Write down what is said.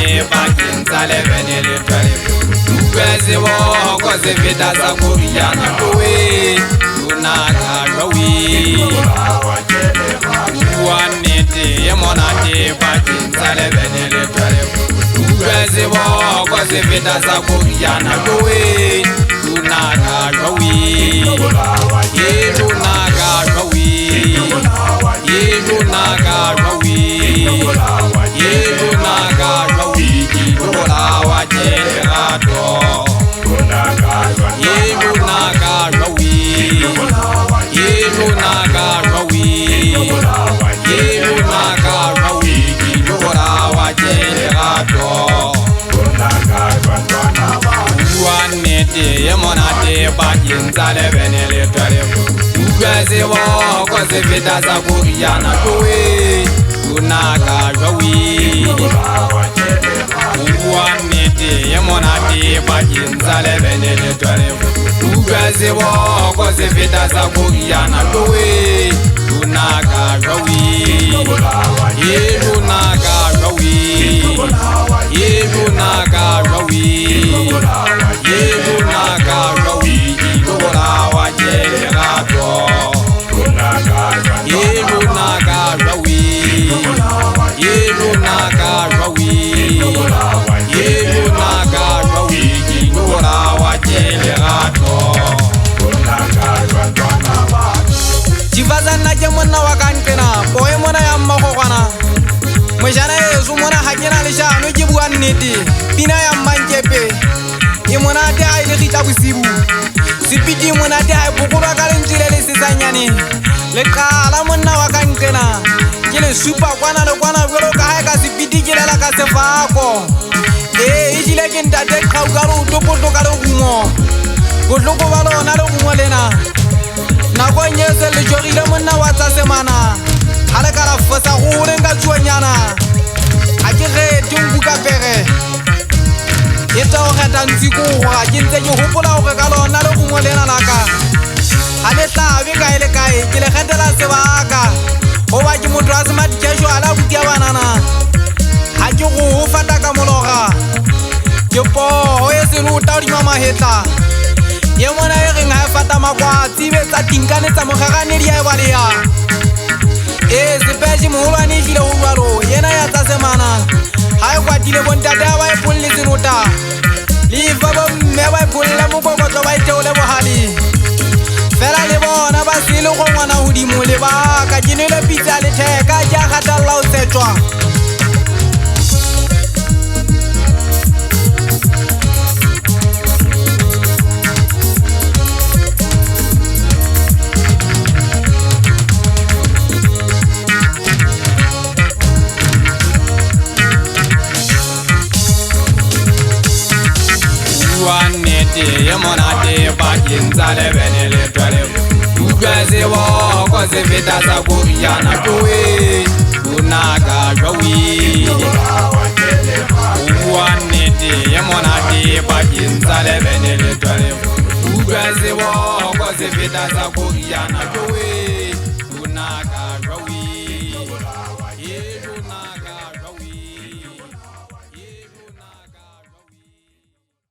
monate bakeng tsa 11 le 12 utlwetse bo go se feta sa Koreana kowe lunaka jwawe bua nnete ye monate bakeng tsa 11 le 12 utlwetse bo go se feta sa Koreana kowe lunaka jwawe ye lunaka jwawe ye lunaka jwawe ye lunaka jwawe bolawa ke lerato ye lunaka jwawe ye lunaka jwawe ye lunaka jwawe bolawa ke lerato bua nnete ye monate bakeng tsa 11 le 12 utlwetse bo go se feta sa Koreana kowe lunaka jwawe bua nnete ye monate bakeng tsa 11 le 12 utlwetse bo go se feta sa Koreana kowe lunaka jwawe ye lunaka jwawe ye lunaka jwawe ye lunaka jwawe bolawa ke lerato ye lunaka jwawe ye lunaka jwawe ye lunaka jwawe bolawa ke lerato Jivazana ke monna wa kankena boe mona ya mmagogwana mojana yeso mona ga ke na le jano ke bua nnete pina ya mmankepe e monate a ile gitla bosibu sepiti monate a bokolwa ka lentsile le sesanyane le qala monna wa kankena ke le supa kwana le kwana bjalo ka ha ka sepiti ke lela ka sefako e ile ke ntate qhau ka ro topoto ka le gumo botloko ba lona le gumo lena nako nyese le jogile monna wa tsa semana ha le ka la fosa go re nka tsuonyana a ke ge tumbuka pere e tsa go geta ntsi go ga ke ntse ke hopola go ka lona le gumo lena laka ha le tlabe ka ile kae ke le getela sebaka go ba ke motho a se madi casual a butia banana ha ke go fata ka mologa ke po ho e se no ta di mama hetla ye mona e reng ha e fata makwatsi be tsa tinkane tsa mogagane di a e balea e sepeje moholwane e tlile go balo yena ya tsa semana ha e kwatile bontate a ba e polle senota le fa bomme ba e polle mokokotlo ba e theole bohale fela le bona ba se le go ngwana godimo lebaka ke ne le pitsa letheka ke a gatalla o tsetwa ye monate bakeng tsa 11 le 12 utlwetse bo go se feta sa Koreana kowe lunaka jwawe bua nnete ye monate bakeng tsa 11 le 12 utlwetse bo go se feta sa Koreana